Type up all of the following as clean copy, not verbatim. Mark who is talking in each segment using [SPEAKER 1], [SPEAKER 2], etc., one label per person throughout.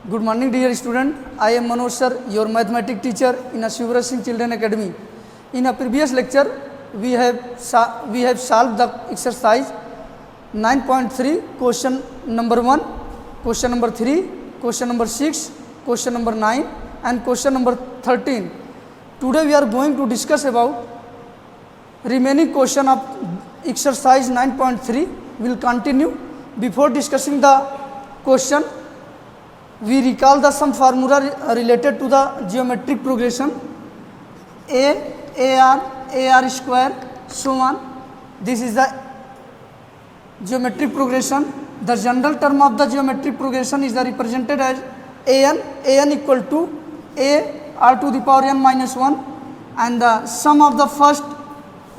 [SPEAKER 1] Good morning, dear student. I am Manoj sir, your mathematics teacher in a Shivraj Singh Children Academy. In a previous lecture, we have solved the exercise 9.3, question number 1, question number 3, question number 6, question number 9, and question number 13. Today we are going to discuss about remaining question of exercise 9.3. We will continue. Before discussing the question, we recall the some formula related to the geometric progression AR square, so on. This is the geometric progression. The general term of the geometric progression is represented as an equal to r to the power n minus 1, and the sum of the first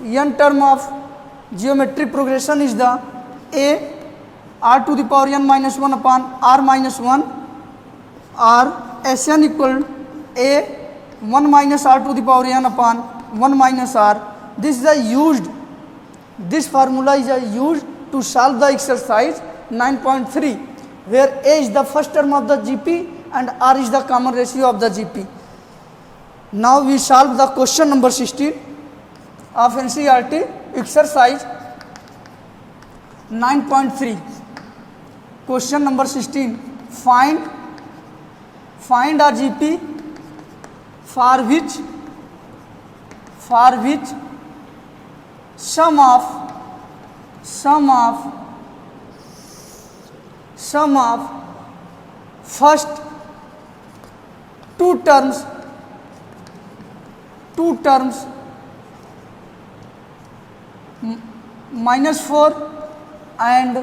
[SPEAKER 1] n term of geometric progression is the r to the power n minus 1 upon r minus 1, or Sn equal 1 minus r to the power n upon 1 minus r. This formula is used to solve the exercise 9.3, where a is the first term of the GP and r is the common ratio of the GP. Now we solve the question number 16 of NCERT exercise 9.3. Question number 16. Find a GP for which sum of first two terms minus 4 and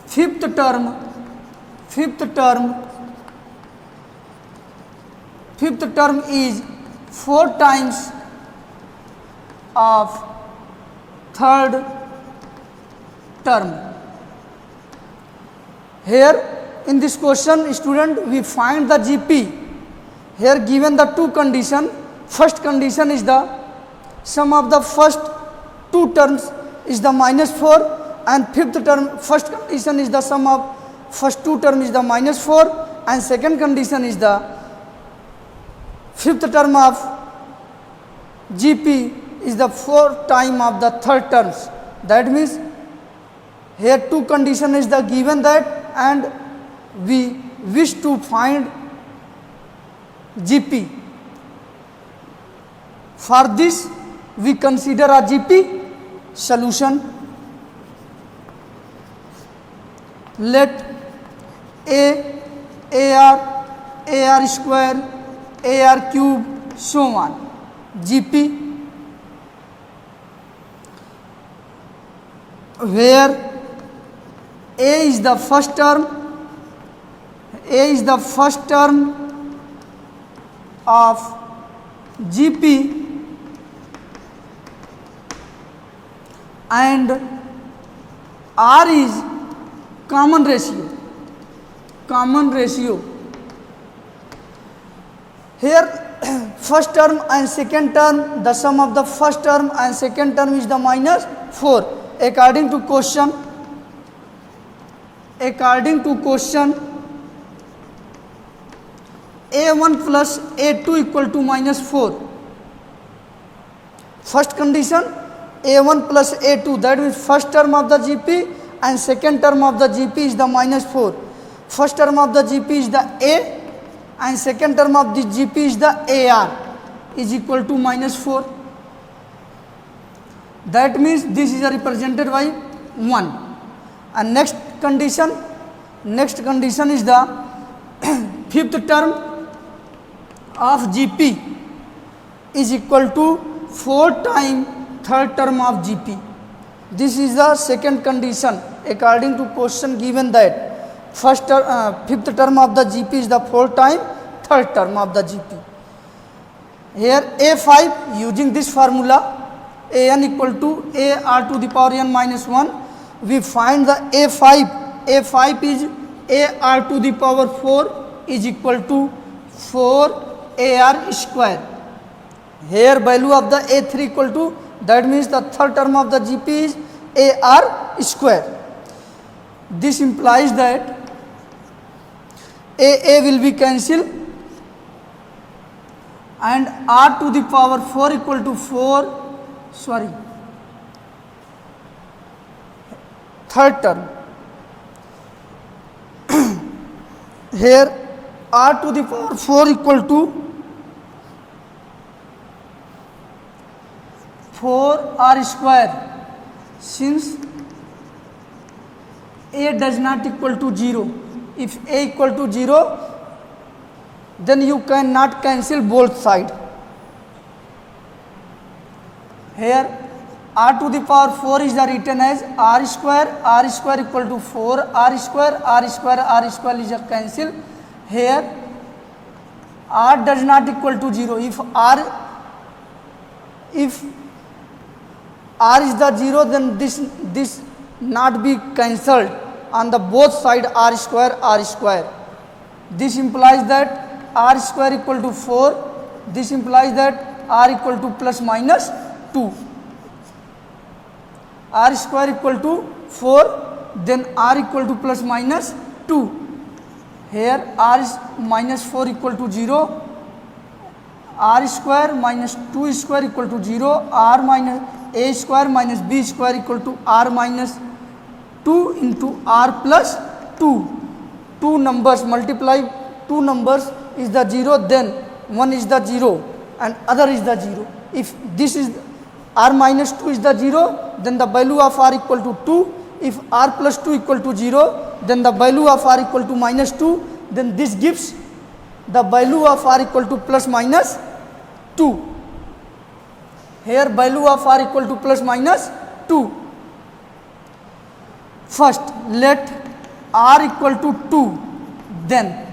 [SPEAKER 1] fifth term is 4 times of third term. Here in this question, student, we find the GP. Here given the two condition. First condition is the sum of the first two terms is the minus 4, and fifth term, first condition is the sum of first two term is the minus 4, and second condition is the fifth term of GP is the fourth time of the third terms. That means here two condition is the given that, and we wish to find GP. For this we consider a GP solution. Let AR square, AR cube, so on. GP, where A is the first term of GP, and R is common ratio. Here first term and second term, the sum of the first term and second term is the minus 4. According to question A1 plus A2 equal to minus 4. First condition A1 plus A2, that means first term of the GP and second term of the GP is the minus 4. First term of the GP is the A and second term of the GP is the AR is equal to minus 4. That means this is represented by 1. And next condition is the fifth term of GP is equal to 4 times third term of GP. This is the second condition according to question given that fifth term of the GP is the 4 times third term of the GP. Here A5, using this formula an equal to ar to the power n minus 1, we find the A5 is ar to the power 4 is equal to 4 ar square. Here value of the A3 equal to, that means the third term of the GP is ar square. This implies that A will be cancelled, and r to the power 4 equal to 4, sorry, third term. Here r to the power 4 equal to 4r square, since a does not equal to 0. If a equal to 0, then you cannot cancel both sides. Here r to the power 4 is the written as r square equal to 4 r square is a cancel. Here r does not equal to 0. If r is the 0, then this not be cancelled on the both side r square. This implies that r square equal to 4. This implies that r equal to plus minus 2. R square equal to 4, then r equal to plus minus 2. Here r is minus 4 equal to 0. R square minus 2 square equal to 0. R minus a square minus b square equal to r minus 2 into r plus 2. Two numbers multiply two numbers is the 0, then one is the 0 and other is the 0. If this is r minus 2 is the 0, then the value of r equal to 2. If r plus 2 equal to 0, then the value of r equal to minus 2. Then this gives the value of r equal to plus minus 2. Here value of r equal to plus minus 2. First let r equal to 2, then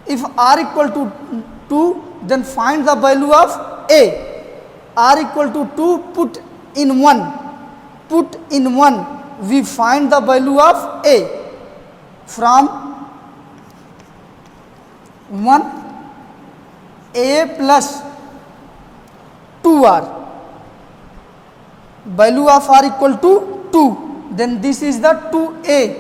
[SPEAKER 1] if r equal to 2, then find the value of a. R equal to 2, put in 1, we find the value of a. From 1, a plus 2r, value of r equal to 2, then this is the 2a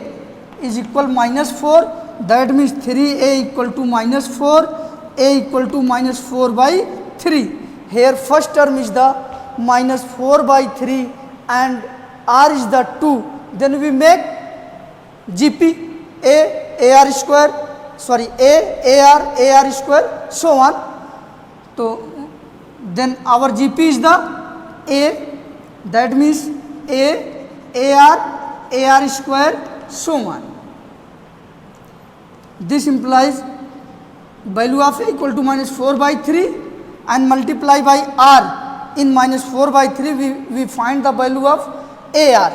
[SPEAKER 1] is equal minus 4, that means 3a equal to minus 4, a equal to minus 4 by 3. Here first term is the minus 4 by 3 and r is the 2, then we make GP ar square, sorry ar square, so on. So then our GP is the a, that means ar square, so on. This implies value of a equal to minus 4 by 3 and multiply by r in minus 4 by 3, we find the value of ar.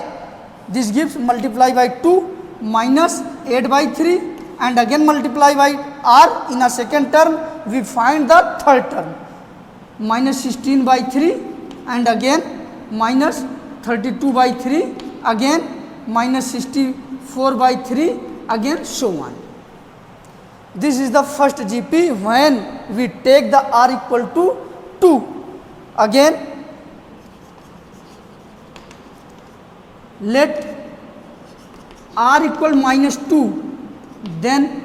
[SPEAKER 1] This gives multiply by 2 minus 8 by 3 and again multiply by r in a second term, we find the third term minus 16 by 3 and again minus 32 by 3, again minus 64 by 3, again so on. This is the first GP when we take the r equal to 2. Again let r equal minus 2, then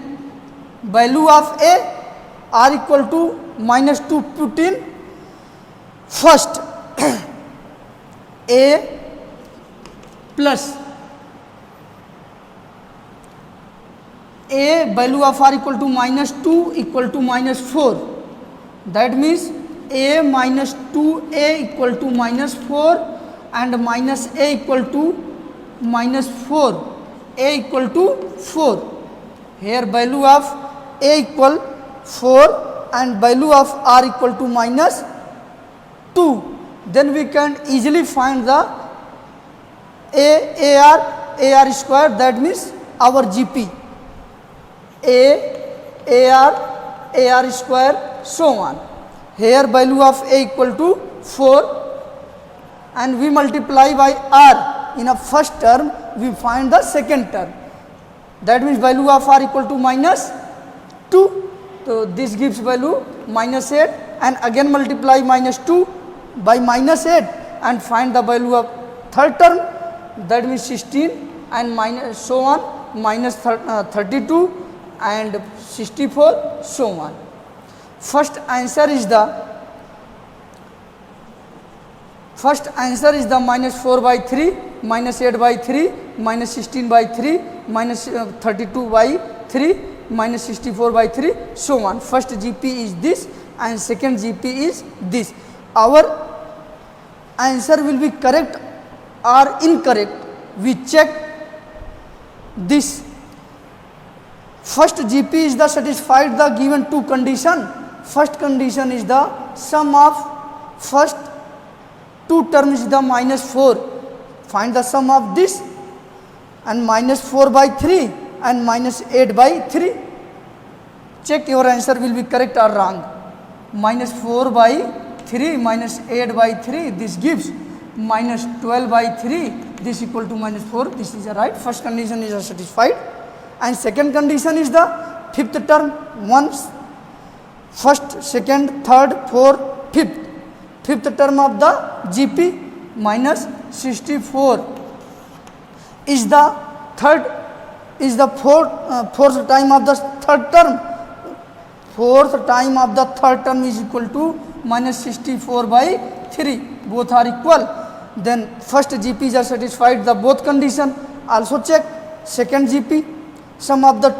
[SPEAKER 1] value of a, r equal to minus 2, put in first a plus a, value of r equal to minus 2 equal to minus 4, that means a minus 2a equal to minus 4 and minus a equal to minus 4, a equal to 4. Here value of a equal 4 and value of r equal to minus 2, then we can easily find the ar square, that means our GP ar square, so on. Here value of a equal to 4 and we multiply by r in a first term, we find the second term, that means value of r equal to minus 2. So this gives value minus 8 and again multiply minus 2 by minus 8 and find the value of third term, that means 16 and minus so on minus 32 and 64, so on. First answer is the minus 4 by 3, minus 8 by 3, minus 16 by 3, minus 32 by 3, minus 64 by 3, so on. First GP is this and second GP is this. Our answer will be correct or incorrect. We check this. First GP is the satisfied the given two condition. First condition is the sum of first two terms is the minus 4. Find the sum of this, and minus 4 by 3 and minus 8 by 3. Check your answer will be correct or wrong. Minus 4 by 3 minus 8 by 3, this gives minus 12 by 3, this equal to minus 4. This is the right. First condition is satisfied. And second condition is the fifth term, once first, second, third, fourth, fifth. Fifth term of the GP minus 64 is the fourth time of the third term. Fourth time of the third term is equal to minus 64 by 3. Both are equal. Then first GP is satisfied the both condition. Also check second GP, sum of the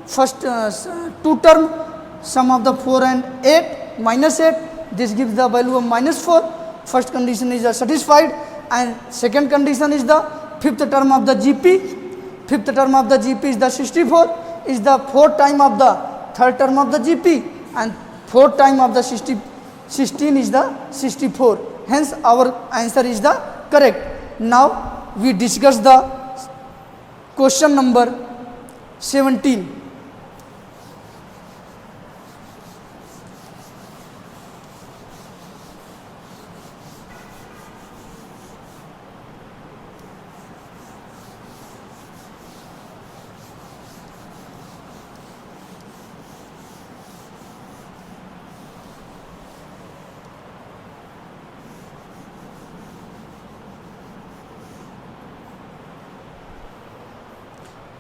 [SPEAKER 1] first two term, sum of the 4 and 8, minus 8. This gives the value of minus 4. First condition is satisfied, and second condition is the fifth term of the GP. Fifth term of the GP is the 64, is the fourth time of the third term of the GP, and fourth time of the 16 is the 64. Hence our answer is the correct. Now we discuss the question number 17.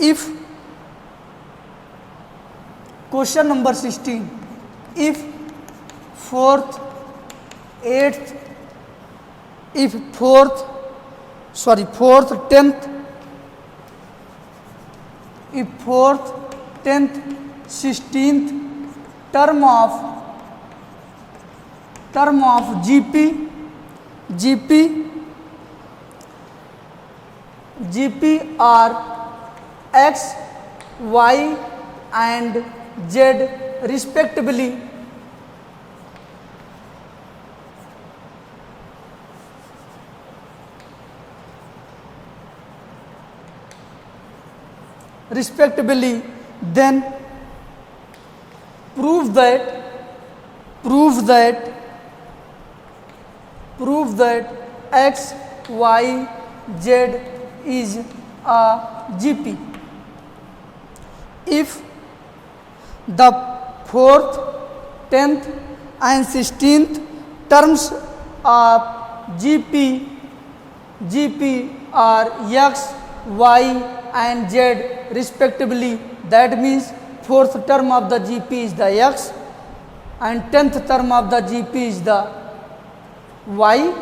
[SPEAKER 1] If question number 16, if fourth, 10th, if fourth, 10th, 16th term of GP are X, Y and Z respectively, then prove that X, Y, Z is a GP. If the 4th, 10th and 16th terms of GP are X, Y and Z respectively, that means 4th term of the GP is the X and 10th term of the GP is the Y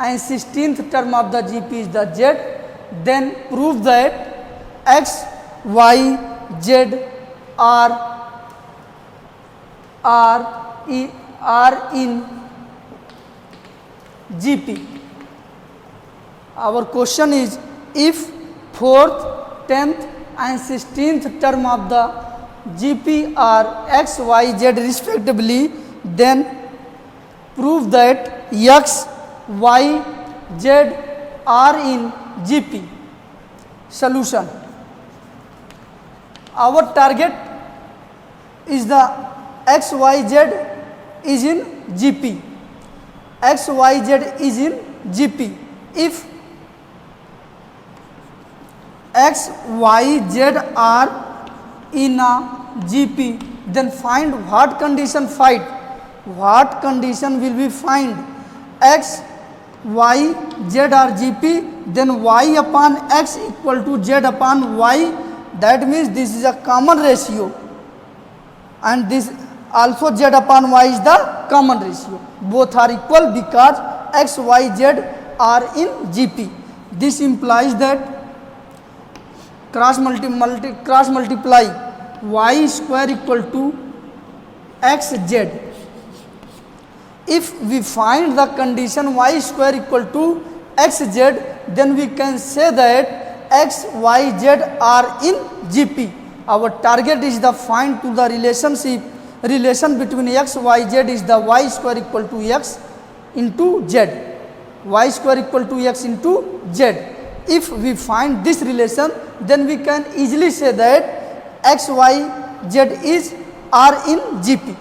[SPEAKER 1] and 16th term of the GP is the Z, then prove that X, Y, Z are in GP. Our question is, if 4th, 10th and 16th term of the GP are X, Y, Z respectively, then prove that X, Y, Z are in GP. Solution. Our target is the X, Y, Z is in GP. X, Y, Z is in GP. If X, Y, Z are in a GP, then find what condition find. What condition will we find? X, Y, Z are GP, then Y upon X equal to Z upon Y, that means this is a common ratio, and this also z upon y is the common ratio. Both are equal because x, y, z are in GP. This implies that cross multiply y square equal to x z. If we find the condition y square equal to x z, then we can say that x, y, z are in GP. Our target is the find to the relation between x, y, z is the y square equal to x into z. Y square equal to x into z. If we find this relation, then we can easily say that x, y, z are in GP.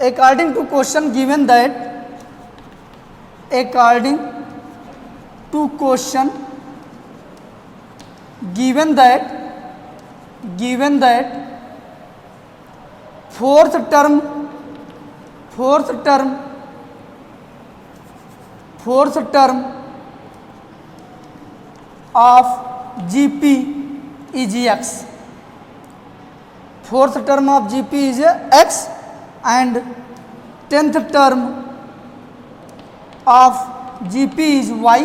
[SPEAKER 1] According to question given that, fourth term of GP is x. Fourth term of GP is x, and 10th term of GP is y,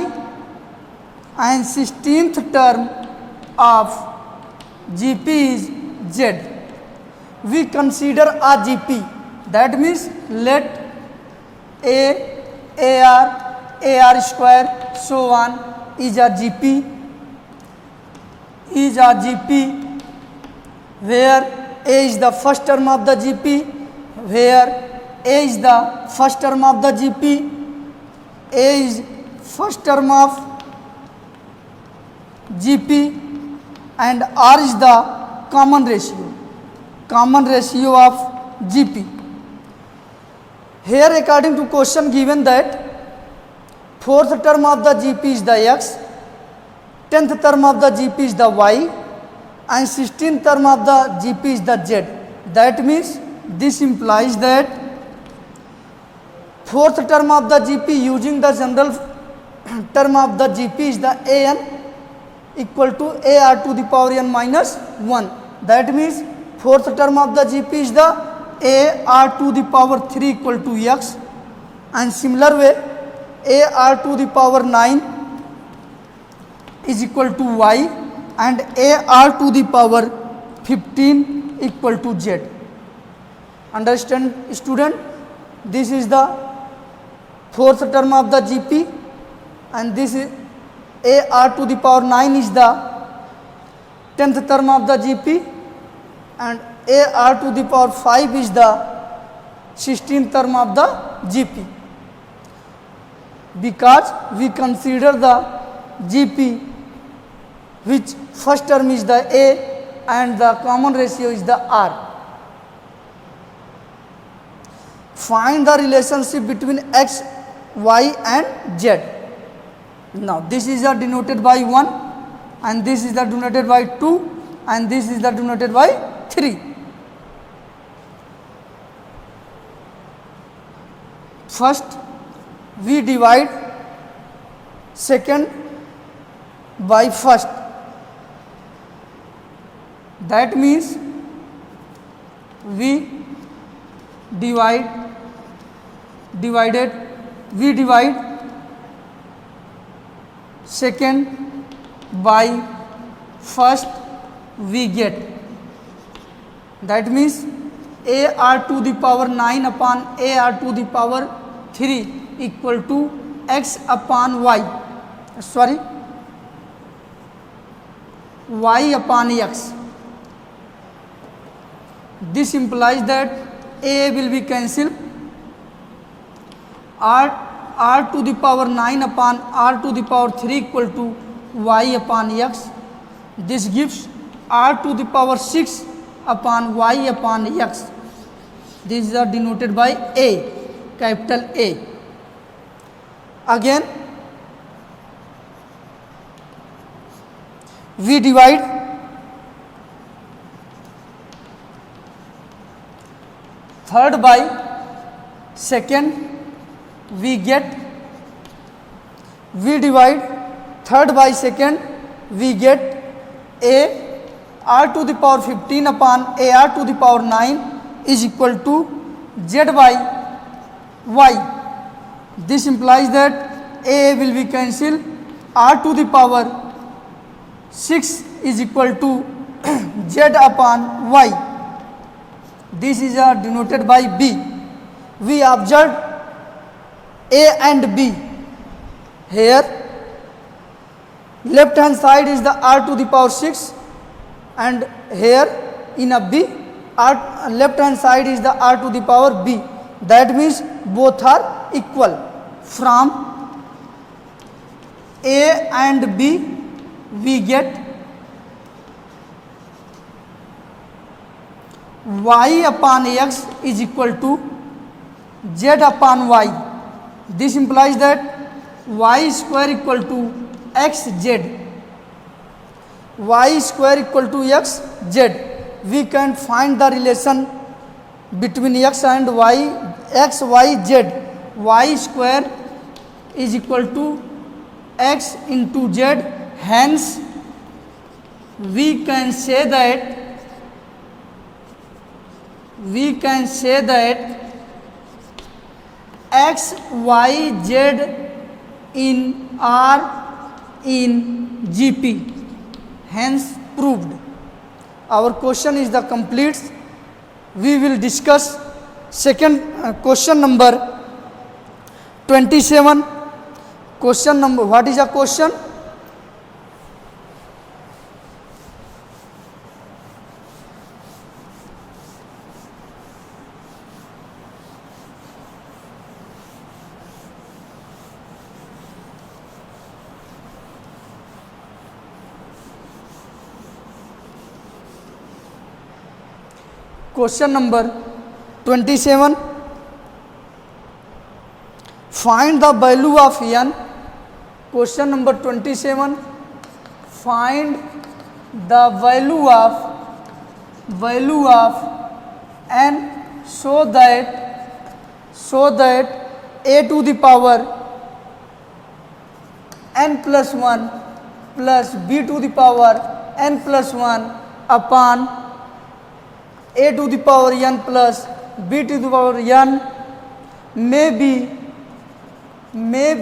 [SPEAKER 1] and 16th term of GP is z. We consider a GP, that means let AR square so on is a GP, where A is the first term of the GP, A is first term of GP, and R is the common ratio of GP. Here according to question given that fourth term of the GP is the x, 10th term of the GP is the y, and 16th term of the GP is the z. That means this implies that fourth term of the GP using the general term of the GP is the an equal to AR to the power n minus 1. That means fourth term of the GP is the AR to the power 3 equal to x, and similar way AR to the power 9 is equal to y, and AR to the power 15 equal to z. Understand student? This is the fourth term of the GP, and this is AR to the power 9 is the 10th term of the GP, and AR to the power 5 is the 16th term of the GP. Because we consider the GP which first term is the A and the common ratio is the R. Find the relationship between x, y and z. Now this is denoted by 1, and this is denoted by 2, and this is denoted by 3. First we divide second by first. That means we divide second by first, we get, that means AR to the power 9 upon AR to the power 3 equal to x upon y, y upon x. This implies that A will be cancelled, R to the power 9 upon R to the power 3 equal to y upon x. This gives R to the power 6 upon y upon x. These are denoted by A, capital A. Again we divide third by second, we get, we divide third by second, we get A r to the power 15 upon ar to the power 9 is equal to z by y. This implies that a will be cancelled, r to the power 6 is equal to z upon y. This is denoted by b. We observed a and b. Here left hand side is the r to the power 6 and here in a b left hand side is the r to the power b. That means both are equal. From a and b we get y upon x is equal to z upon y. This implies that y square equal to xz. Y square equal to xz. We can find the relation between x and y, x, y, z. Y square is equal to x into z. Hence, we can say that x, y, z in R in GP. Hence proved. Our question is the complete. We will discuss second question number 27. Question number, what is a question? Question number 27. Find the value of n. Question number 27. Find the value of n so that a to the power n plus 1 plus b to the power n plus 1 upon a to the power n plus b to the power n may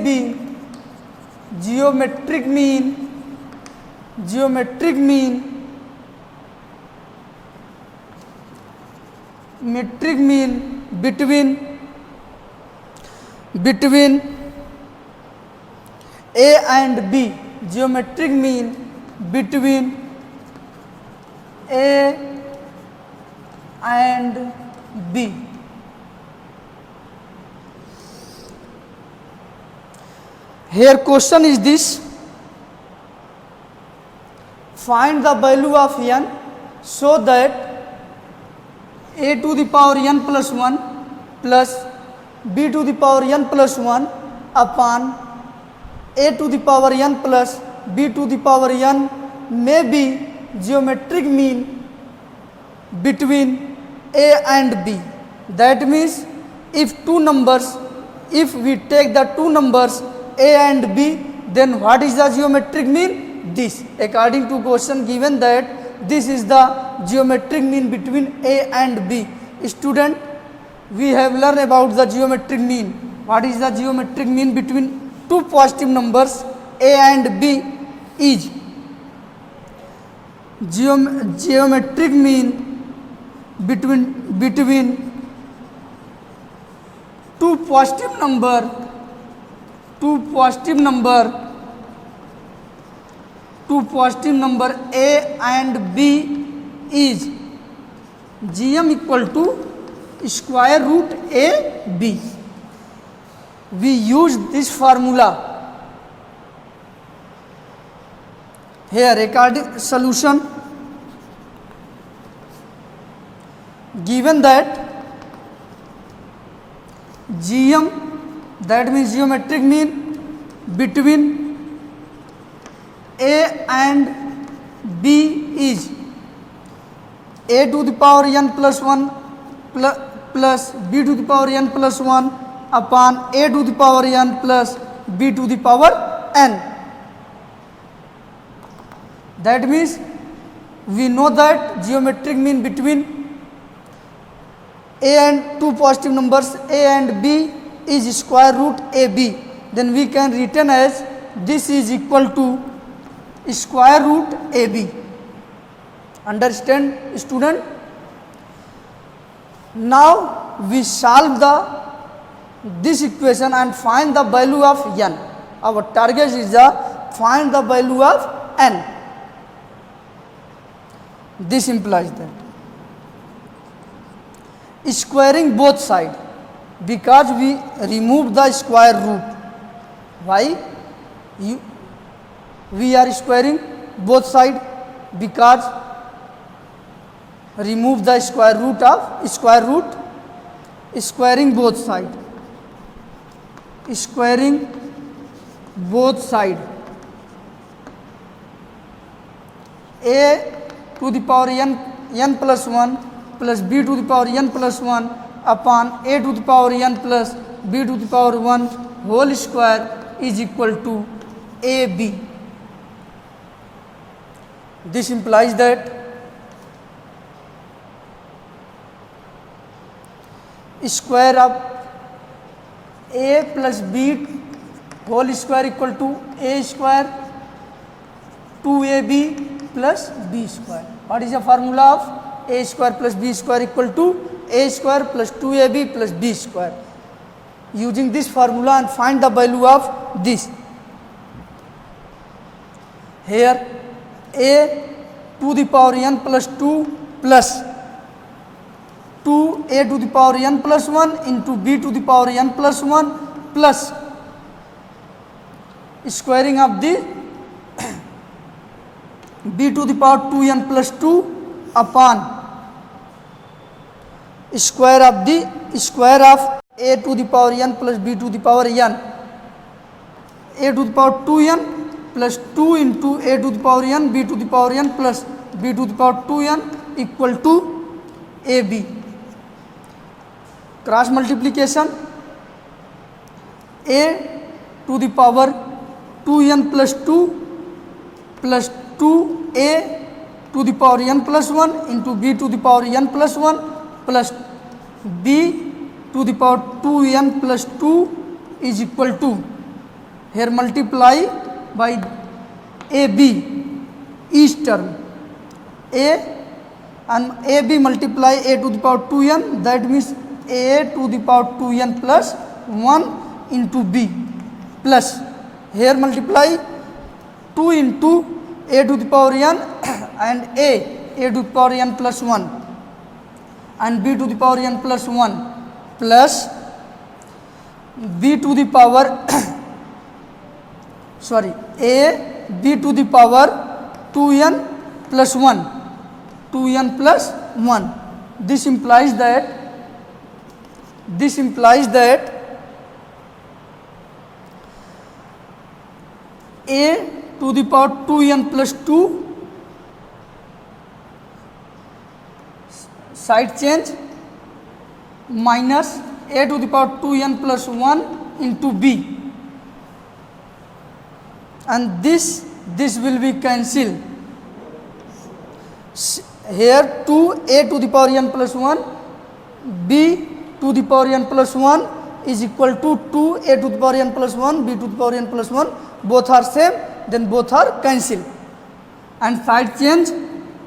[SPEAKER 1] be geometric mean between a and b. Geometric mean between a and b. Here question is this: find the value of n so that a to the power n plus 1 plus b to the power n plus 1 upon a to the power n plus b to the power n may be geometric mean between a and b. That means if we take the two numbers a and b, then what is the geometric mean? This. According to question given that this is the geometric mean between a and b. Student, we have learned about the geometric mean. What is the geometric mean between two positive numbers a and b is geometric mean between two positive number a and b is gm equal to square root a b. We use this formula. Here according solution, given that gm, that means geometric mean between a and b is a to the power n plus 1 plus b to the power n plus 1 upon a to the power n plus b to the power n. That means we know that geometric mean between a and two positive numbers a and b is square root ab, then we can written as this is equal to square root ab. Understand, student? Now we solve this equation and find the value of n. Our target is the find the value of n. This implies that squaring both sides, because we remove the square root. Why? We are squaring both sides because remove the square root of squaring both sides. Squaring both sides, a to the power n plus 1 plus b to the power n plus 1 upon a to the power n plus b to the power 1 whole square is equal to ab. This implies that square of a plus b whole square equal to a square 2ab plus b square. What is the formula of a square plus b square equal to a square plus 2ab plus b square? Using this formula and find the value of this. Here a to the power n plus 2 plus 2a to the power n plus 1 into b to the power n plus 1 plus squaring of the b to the power 2n plus 2 upon square of the square of a to the power n plus b to the power n, a to the power 2n plus 2 into a to the power n b to the power n plus b to the power 2n equal to ab. Cross multiplication, a to the power 2n plus 2 plus 2a to the power n plus 1 into b to the power n plus 1 plus b to the power 2n plus 2 is equal to, here multiply by ab, each term a and ab multiply a to the power 2n, that means a to the power 2n plus 1 into b plus here multiply 2 into a to the power n and a to the power n plus 1 and b to the power n plus 1 plus b to the power a b to the power 2n plus 1 2n plus 1. This implies that a to the power 2n plus 2 side change minus a to the power 2n plus 1 into b, and this will be cancelled. Here 2a to the power n plus 1 b to the power n plus 1 is equal to 2a to the power n plus 1 b to the power n plus 1, both are same, then both are cancelled, and side change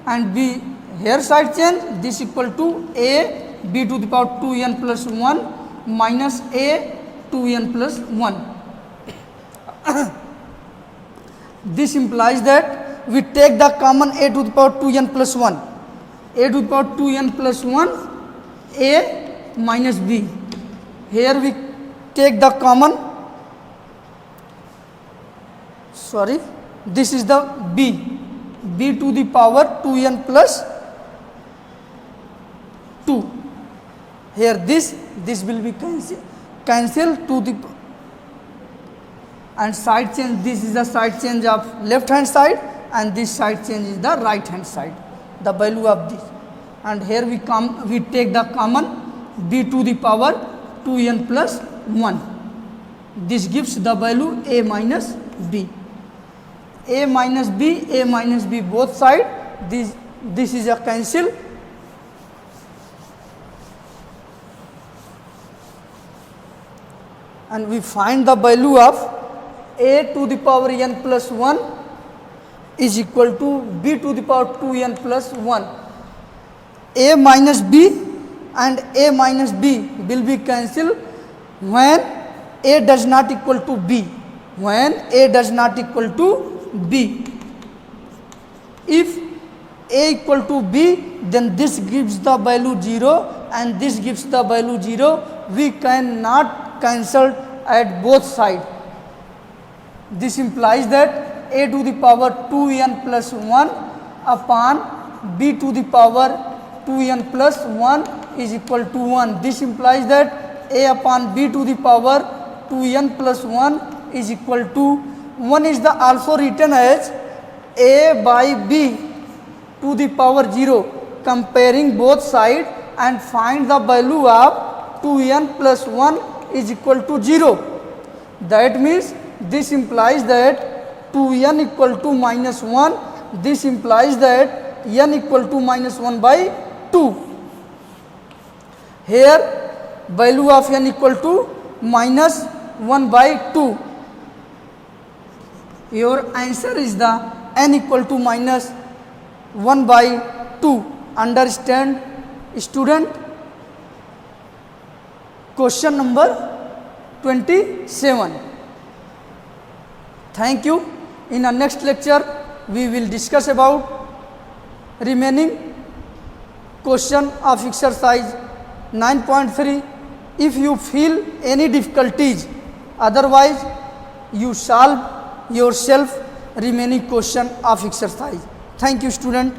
[SPEAKER 1] and b here side change, this equal to a b to the power 2n plus 1 minus a 2n plus 1. This implies that we take the common a to the power 2n plus 1, a to the power 2n plus 1 a minus b. Here we take the common, this is the b to the power 2n plus 2. Here this will be cancelled to the, and side change, this is the side change of left hand side and this side change is the right hand side, the value of this, and here we take the common b to the power 2n plus 1. This gives the value a minus b. A minus b both side, this this is a cancel. And we find the value of a to the power n plus 1 is equal to b to the power 2n plus 1. A minus b and a minus b will be cancelled when a does not equal to b. When a does not equal to b. If a equal to b, then this gives the value 0 and this gives the value 0. We cannot cancel at both sides. This implies that a to the power 2n plus 1 upon b to the power 2n plus 1 is equal to 1. This implies that a upon b to the power 2n plus 1 is equal to 1 is the also written as a by b to the power 0. Comparing both sides and find the value of 2n plus 1 is equal to 0. That means this implies that 2n equal to minus 1. This implies that n equal to minus 1 by 2. Here value of n equal to minus 1 by 2. Your answer is the n equal to minus 1 by 2. Understand, student? Question number 27. Thank you. In our next lecture, we will discuss about remaining question of exercise 9.3. If you feel any difficulties, otherwise you solve yourself remaining question of exercise. Thank you, student.